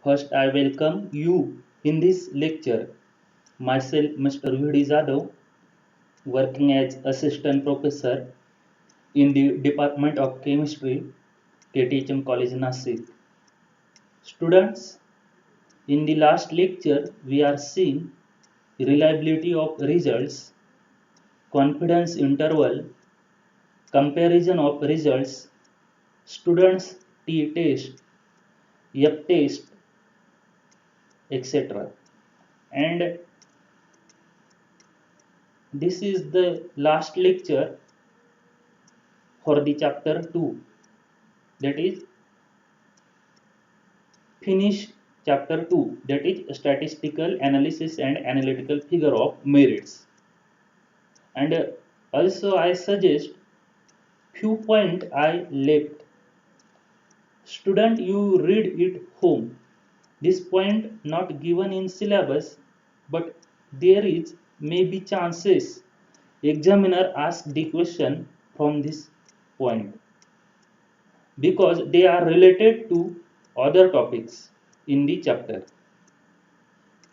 First, I welcome you in this lecture. Myself, Mr. V.D. Jadhav, working as Assistant Professor in the Department of Chemistry, KTHM College, Nasik. Students, in the last lecture, we are seeing reliability of results, confidence interval, comparison of results, students t-test, f-test, etc. And this is the last lecture for the chapter 2, that is finish chapter 2, that is statistical analysis and analytical figure of merits. And also I suggest few point I left. Student, you read it home. This point not given in syllabus, but there is maybe chances examiner ask the question from this point because they are related to other topics in the chapter.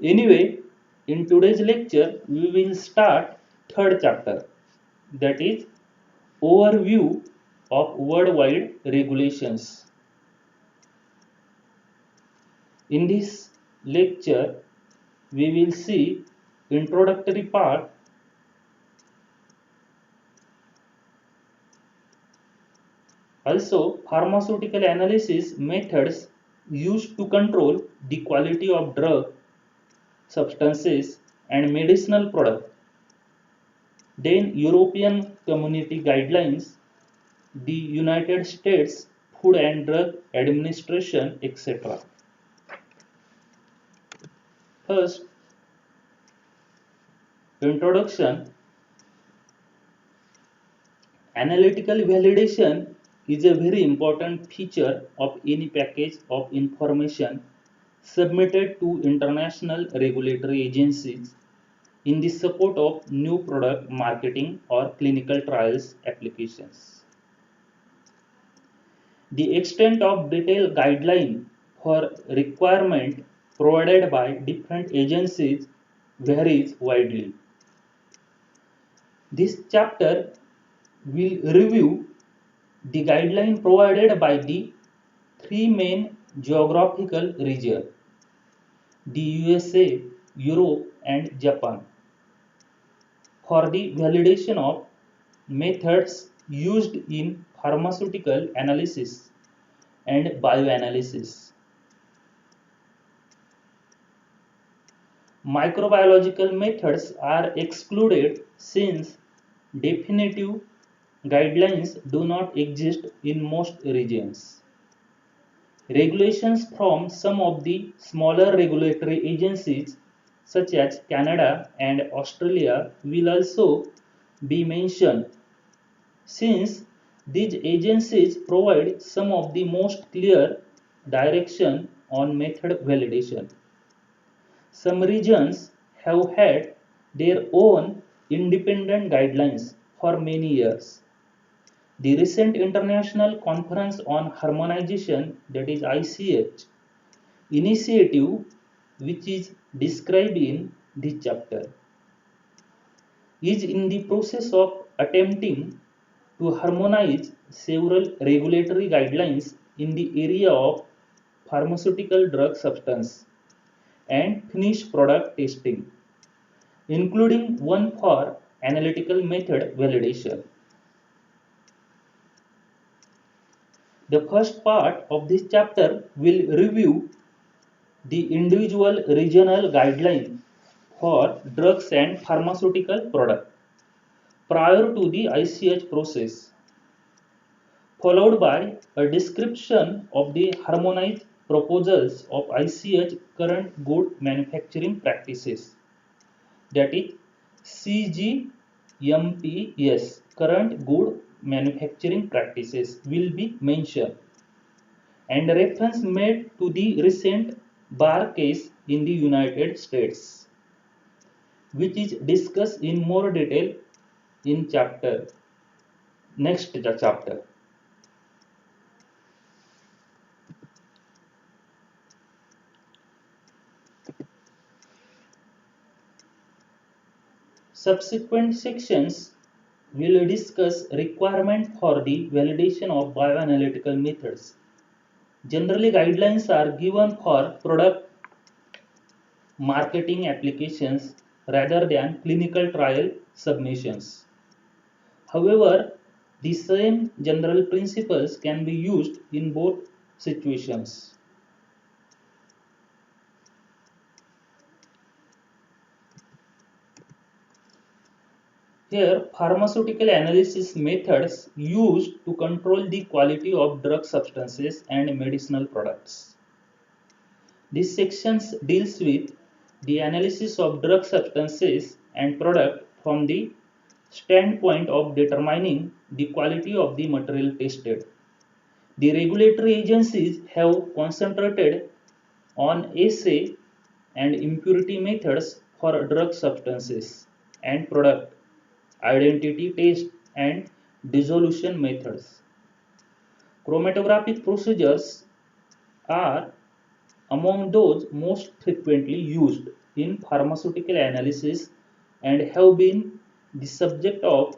Anyway, in today's lecture, we will start third chapter, that is overview of worldwide regulations. In this lecture, we will see introductory part, also pharmaceutical analysis methods used to control the quality of drug, substances and medicinal products. Then European Community Guidelines, the United States Food and Drug Administration, etc. First, introduction. Analytical validation is a very important feature of any package of information submitted to international regulatory agencies in the support of new product marketing or clinical trials applications. The extent of detailed guideline for requirement provided by different agencies varies widely. This chapter will review the guideline provided by the three main geographical regions, the USA, Europe and Japan, for the validation of methods used in pharmaceutical analysis and bioanalysis. Microbiological methods are excluded since definitive guidelines do not exist in most regions. Regulations from some of the smaller regulatory agencies such as Canada and Australia will also be mentioned since these agencies provide some of the most clear direction on method validation. Some regions have had their own independent guidelines for many years. The recent International Conference on Harmonization, that is ICH, initiative, which is described in this chapter, is in the process of attempting to harmonize several regulatory guidelines in the area of pharmaceutical drug substance and finished product testing, including one for analytical method validation. The first part of this chapter will review the individual regional guideline for drugs and pharmaceutical products prior to the ICH process, followed by a description of the harmonized proposals of ICH current good manufacturing practices, that is CGMPS, current good manufacturing practices will be mentioned, and reference made to the recent bar case in the United States, which is discussed in more detail in next chapter. Subsequent sections will discuss requirement for the validation of bioanalytical methods. Generally, guidelines are given for product marketing applications rather than clinical trial submissions. However, the same general principles can be used in both situations. Here, pharmaceutical analysis methods used to control the quality of drug substances and medicinal products. This section deals with the analysis of drug substances and product from the standpoint of determining the quality of the material tested. The regulatory agencies have concentrated on assay and impurity methods for drug substances and product identity test and dissolution methods. Chromatographic procedures are among those most frequently used in pharmaceutical analysis and have been the subject of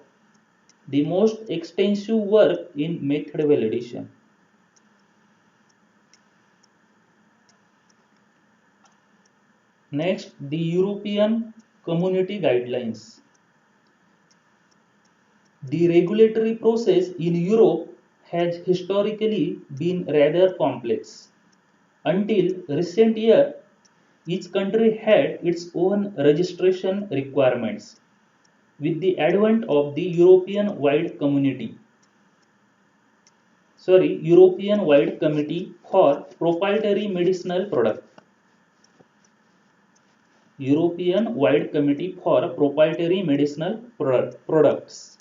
the most extensive work in method validation. Next, the European Community Guidelines. The regulatory process in Europe has historically been rather complex. Until recent year, each country had its own registration requirements. With the advent of the European Wide Committee for Proprietary Medicinal Products, European Wide Committee for Proprietary Medicinal Products,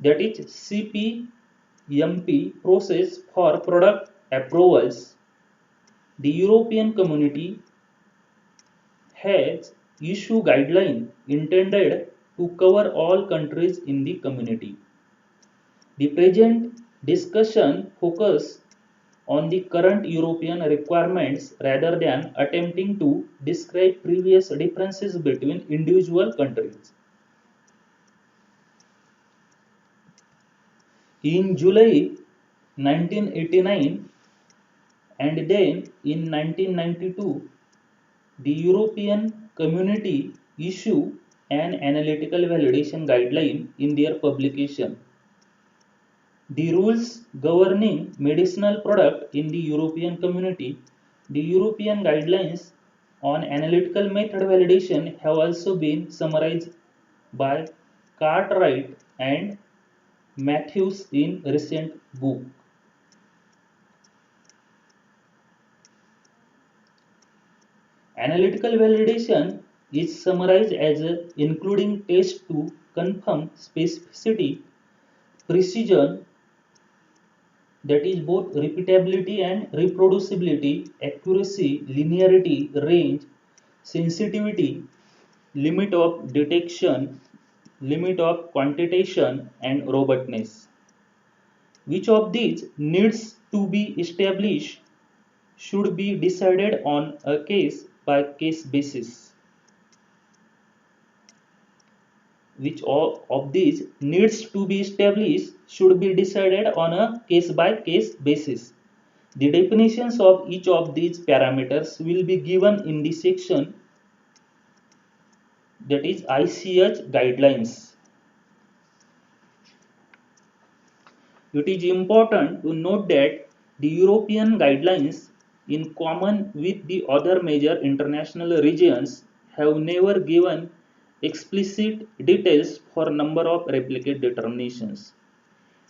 that is CPMP process for product approvals. The European Community has issued guidelines intended to cover all countries in the community. The present discussion focuses on the current European requirements rather than attempting to describe previous differences between individual countries. In July 1989 and then in 1992, the European Community issued an analytical validation guideline in their publication. The rules governing medicinal product in the European Community, the European guidelines on analytical method validation have also been summarized by Cartwright and Matthews in recent book. Analytical validation is summarized as including tests to confirm specificity, precision, that is both repeatability and reproducibility, accuracy, linearity, range, sensitivity, limit of detection, limit of quantitation, and robustness. Which of these needs to be established should be decided on a case by case basis. Which of these needs to be established should be decided on a case by case basis. The definitions of each of these parameters will be given in the section, that is ICH guidelines. It is important to note that the European guidelines, in common with the other major international regions, have never given explicit details for number of replicate determinations,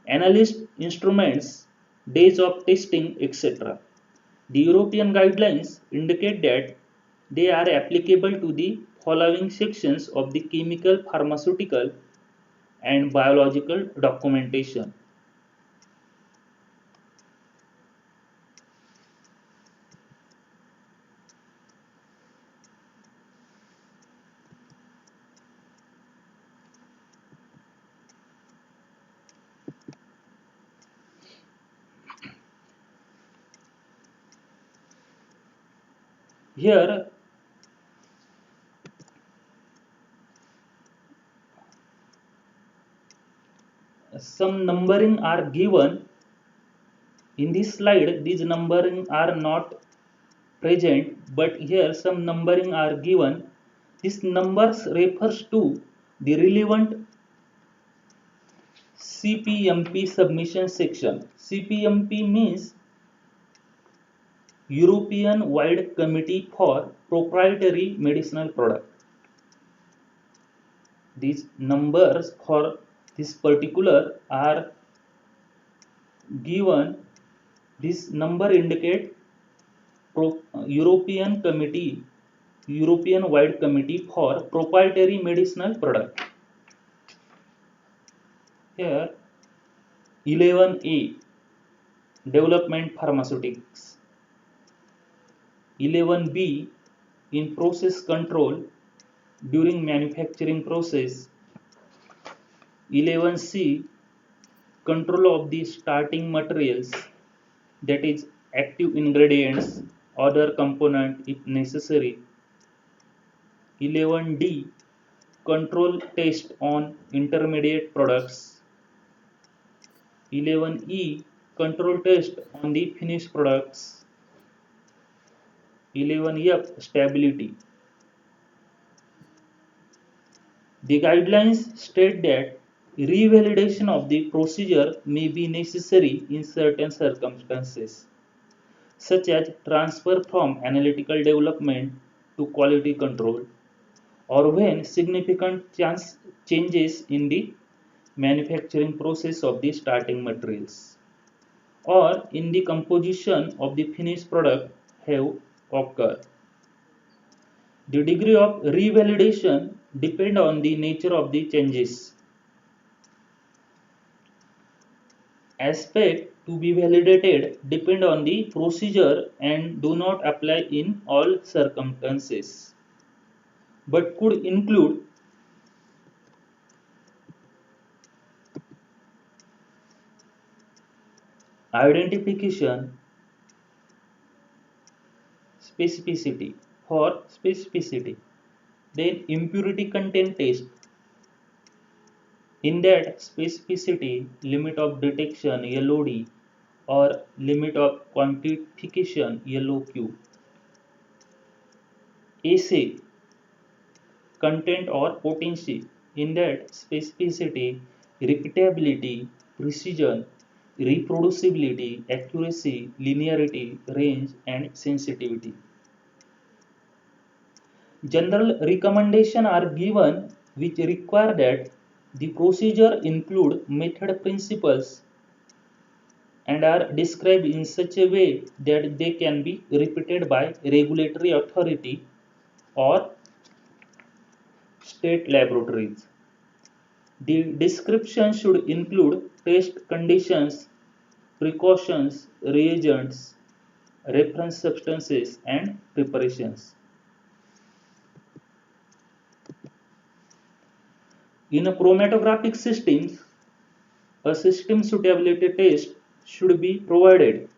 analyst instruments, days of testing, etc. The European guidelines indicate that they are applicable to the following sections of the chemical, pharmaceutical, and biological documentation. Here, some numbering are given. In this slide, these numbering are not present, but here some numbering are given. This numbers refers to the relevant CPMP submission section. CPMP means European Wide Committee for Proprietary Medicinal Product. These numbers for this particular are given. This number indicate European Committee, European Wide Committee for Proprietary Medicinal Product. Here 11A, Development Pharmaceutics. 11B, in process control during manufacturing process. 11C, control of the starting materials, that is active ingredients, other component if necessary. 11D, control test on intermediate products. 11E, control test on the finished products. 11F, stability. The guidelines state that revalidation of the procedure may be necessary in certain circumstances, such as transfer from analytical development to quality control, or when significant changes in the manufacturing process of the starting materials or in the composition of the finished product have occurred. The degree of revalidation depend on the nature of the changes. Aspects to be validated depend on the procedure and do not apply in all circumstances, but could include identification, specificity, for specificity, then impurity content test. In that specificity, limit of detection LOD or limit of quantification LOQ. Assay, content or potency. In that specificity, repeatability, precision, reproducibility, accuracy, linearity, range, and sensitivity. General recommendations are given which require that the procedure include method principles and are described in such a way that they can be repeated by regulatory authority or state laboratories. The description should include test conditions, precautions, reagents, reference substances, and preparations. In a chromatographic system, a system suitability test should be provided.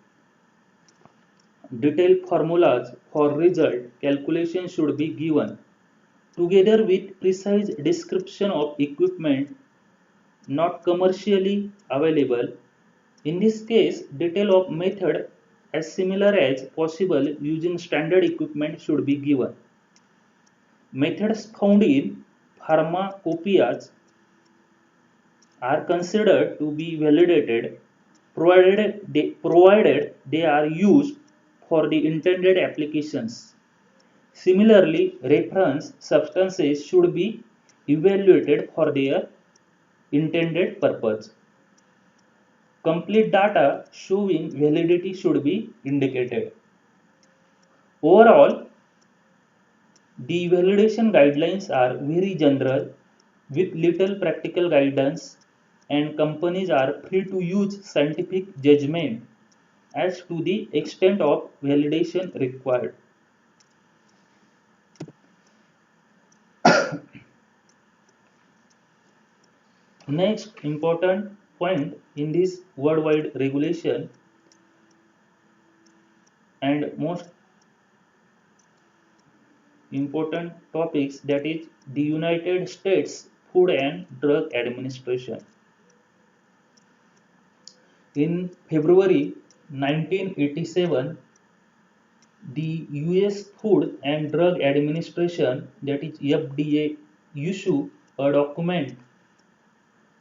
Detailed formulas for result calculation should be given, together with precise description of equipment not commercially available. In this case, detail of method as similar as possible using standard equipment should be given. Methods found in pharmacopoeias are considered to be validated provided they are used for the intended applications. Similarly, reference substances should be evaluated for their intended purpose. Complete data showing validity should be indicated. Overall, the validation guidelines are very general with little practical guidance, and companies are free to use scientific judgment as to the extent of validation required. Next important point in this worldwide regulation and most important topics, that is the United States Food and Drug Administration. In February 1987, the US Food and Drug Administration, that is FDA, issued a document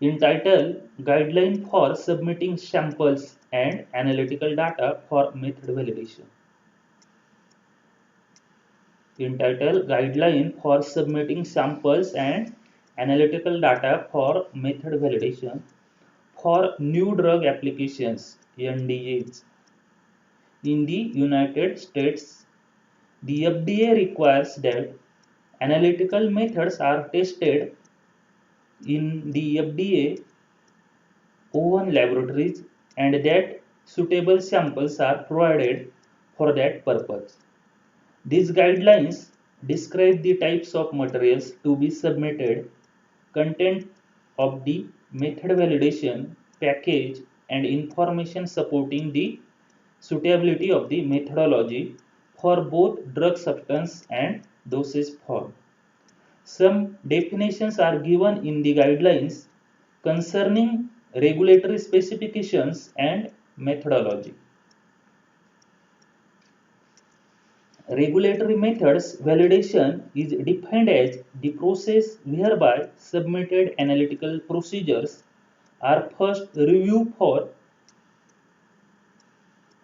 entitled Guideline for Submitting Samples and Analytical Data for Method Validation. Entitled Guideline for Submitting Samples and Analytical Data for Method Validation for New Drug Applications (NDAs). In the United States, the FDA requires that analytical methods are tested in the FDA own laboratories and that suitable samples are provided for that purpose. These guidelines describe the types of materials to be submitted, content of the method validation package, and information supporting the suitability of the methodology for both drug substance and dosage form. Some definitions are given in the guidelines concerning regulatory specifications and methodology. Regulatory methods validation is defined as the process whereby submitted analytical procedures are first reviewed for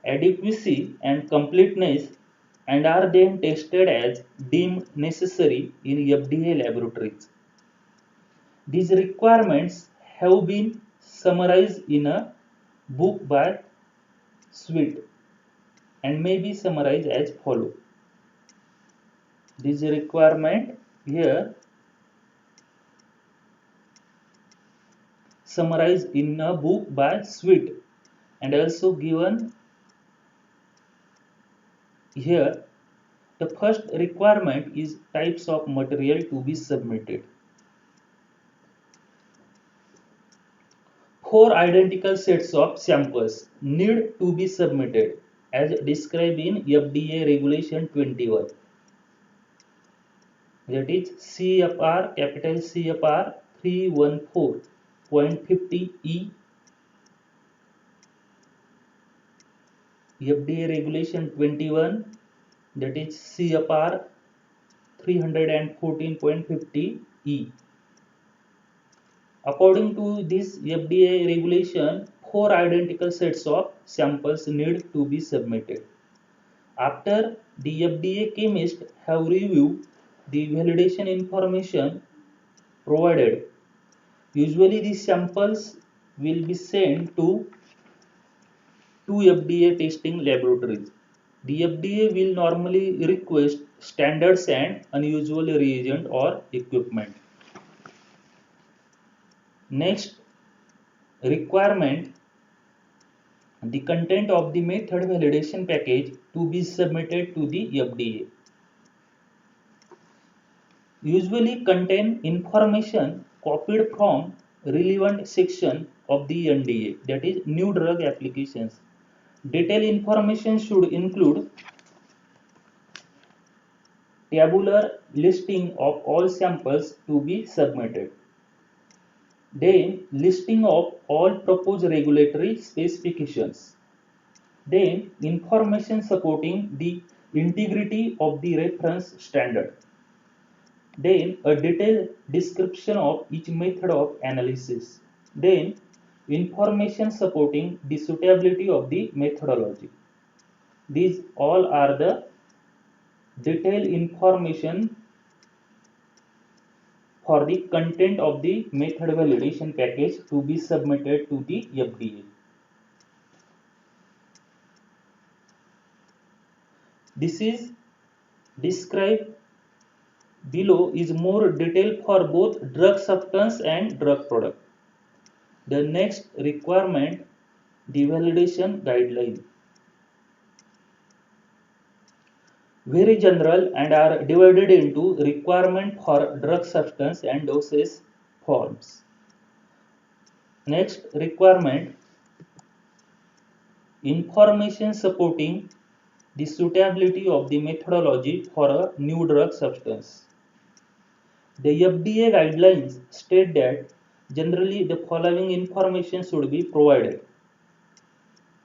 adequacy and completeness and are then tested as deemed necessary in FDA laboratories. These requirements have been summarized in a book by Sweet and may be summarized as follows. This requirement here summarized in a book by Sweet and also given here. The first requirement is types of material to be submitted. 4 identical sets of samples need to be submitted as described in FDA Regulation 21. That is CFR capital CFR 314.50E, FDA Regulation 21, that is CFR 314.50E. According to this FDA regulation, 4 identical sets of samples need to be submitted. After the FDA chemists have reviewed the validation information provided, usually the samples will be sent to 2 FDA testing laboratories. The FDA will normally request standards and unusual reagent or equipment. Next requirement, the content of the method validation package to be submitted to the FDA. Usually contain information copied from relevant section of the NDA, that is new drug applications. Detailed information should include tabular listing of all samples to be submitted. Then listing of all proposed regulatory specifications. Then information supporting the integrity of the reference standard. Then a detailed description of each method of analysis. Then information supporting the suitability of the methodology. These all are the detailed information for the content of the method validation package to be submitted to the FDA. This is described below is more detailed for both drug substance and drug product. The next requirement, the validation guideline. Very general and are divided into requirement for drug substance and dosage forms. Next requirement, information supporting the suitability of the methodology for a new drug substance. The FDA guidelines state that generally the following information should be provided.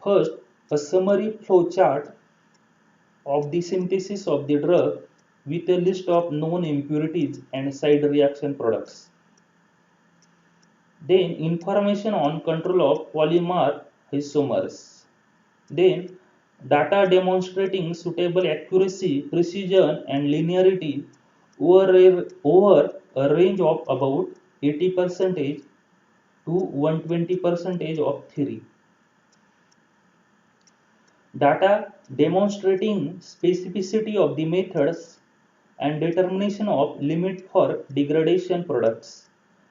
First, a summary flowchart of the synthesis of the drug with a list of known impurities and side reaction products. Then information on control of polymer isomers. Then data demonstrating suitable accuracy, precision and linearity over a range of about 80% to 120% of theory. Data demonstrating specificity of the methods and determination of limit for degradation products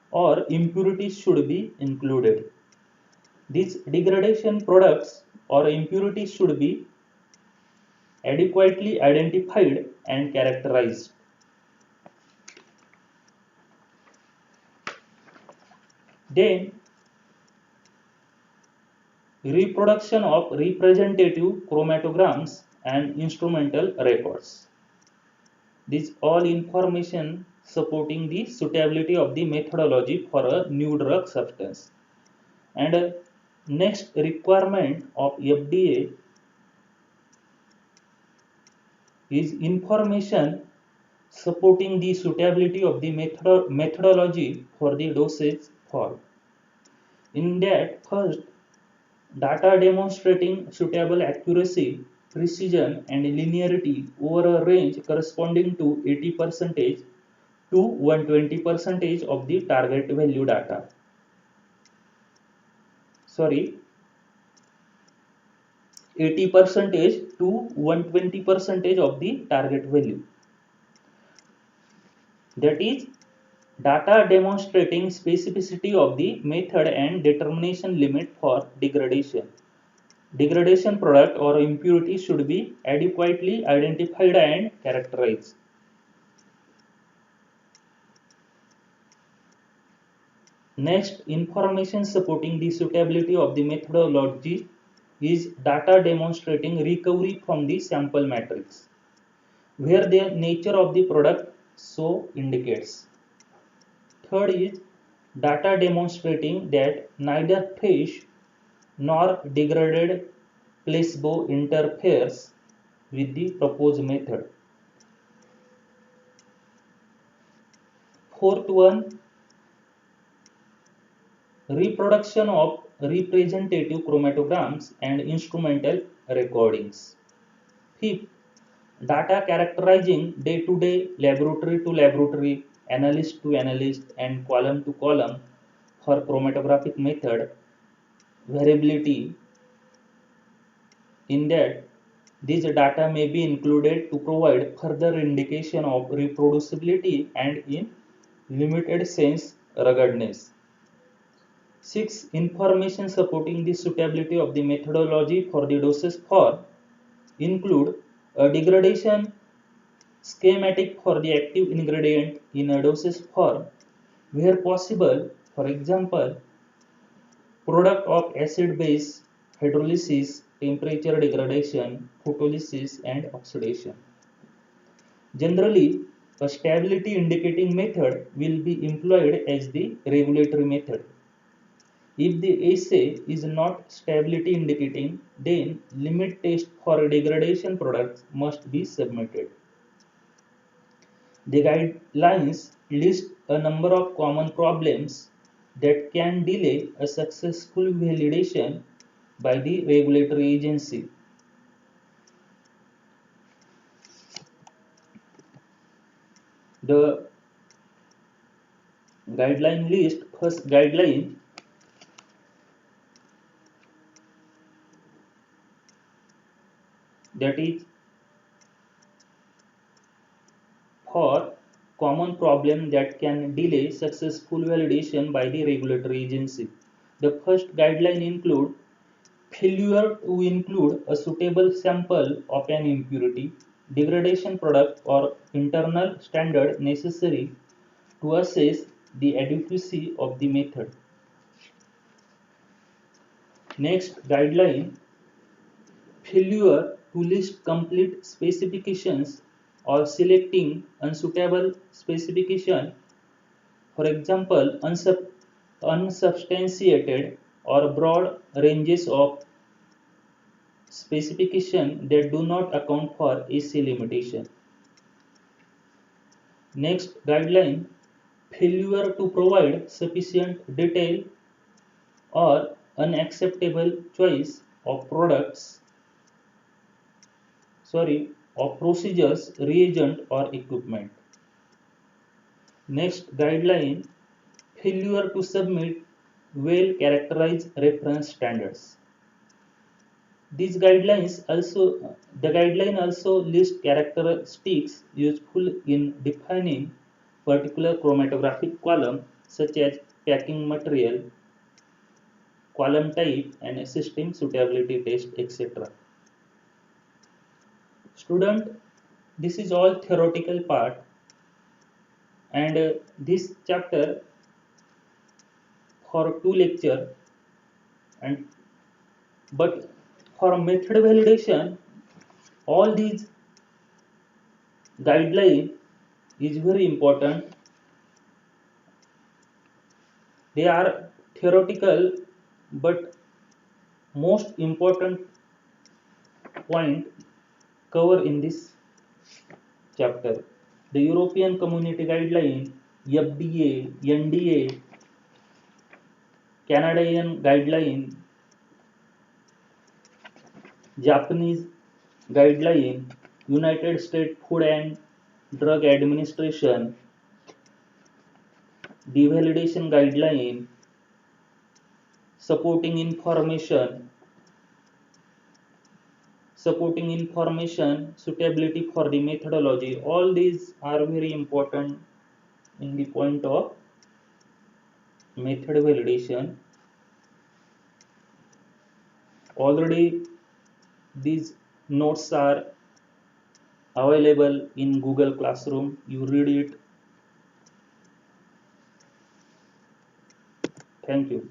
or impurities should be included. These degradation products or impurities should be adequately identified and characterized. Then, reproduction of representative chromatograms and instrumental records. This all information supporting the suitability of the methodology for a new drug substance. And next requirement of FDA is information supporting the suitability of the methodology for the dosage form. In that, first, data demonstrating suitable accuracy, precision, and linearity over a range corresponding to 80% to 120% of the target value data. Sorry, 80% to 120% of the target value. That is data demonstrating specificity of the method and determination limit for degradation. Degradation product or impurity should be adequately identified and characterized. Next, information supporting the suitability of the methodology is data demonstrating recovery from the sample matrix, where the nature of the product so indicates. Third is data demonstrating that neither fresh nor degraded placebo interferes with the proposed method. Fourth one, reproduction of representative chromatograms and instrumental recordings. Fifth, data characterizing day-to-day, laboratory-to-laboratory, analyst-to-analyst, and column-to-column for chromatographic method variability. In that, these data may be included to provide further indication of reproducibility and in limited sense ruggedness. 6. Information supporting the suitability of the methodology for the dosage form include a degradation schematic for the active ingredient in a dosage form where possible, for example, product of acid-base hydrolysis, temperature degradation, photolysis and oxidation. Generally, a stability indicating method will be employed as the regulatory method. If the assay is not stability indicating, then limit test for degradation products must be submitted. The guidelines list a number of common problems that can delay a successful validation by the regulatory agency. The guideline list, first guideline, that is for common problem that can delay successful validation by the regulatory agency. The first guideline include failure to include a suitable sample of an impurity, degradation product or internal standard necessary to assess the adequacy of the method. Next guideline, failure to list complete specifications or selecting unsuitable specification, for example, unsubstantiated or broad ranges of specification that do not account for AC limitation. Next guideline, failure to provide sufficient detail or unacceptable choice of of procedures, reagent or equipment. Next guideline, failure to submit well characterized reference standards. These guidelines also the guideline also list characteristics useful in defining particular chromatographic column such as packing material, column type and system suitability test, etc. Student, this is all theoretical part, and this chapter for two lecture, and but for method validation all these guideline is very important. They are theoretical, but most important point cover in this chapter. The European Community Guideline, FDA, NDA, Canadian Guideline, Japanese Guideline, United States Food and Drug Administration, Devalidation Guideline, supporting information, suitability for the methodology. All these are very important in the point of method validation. Already these notes are available in Google Classroom. You read it. Thank you.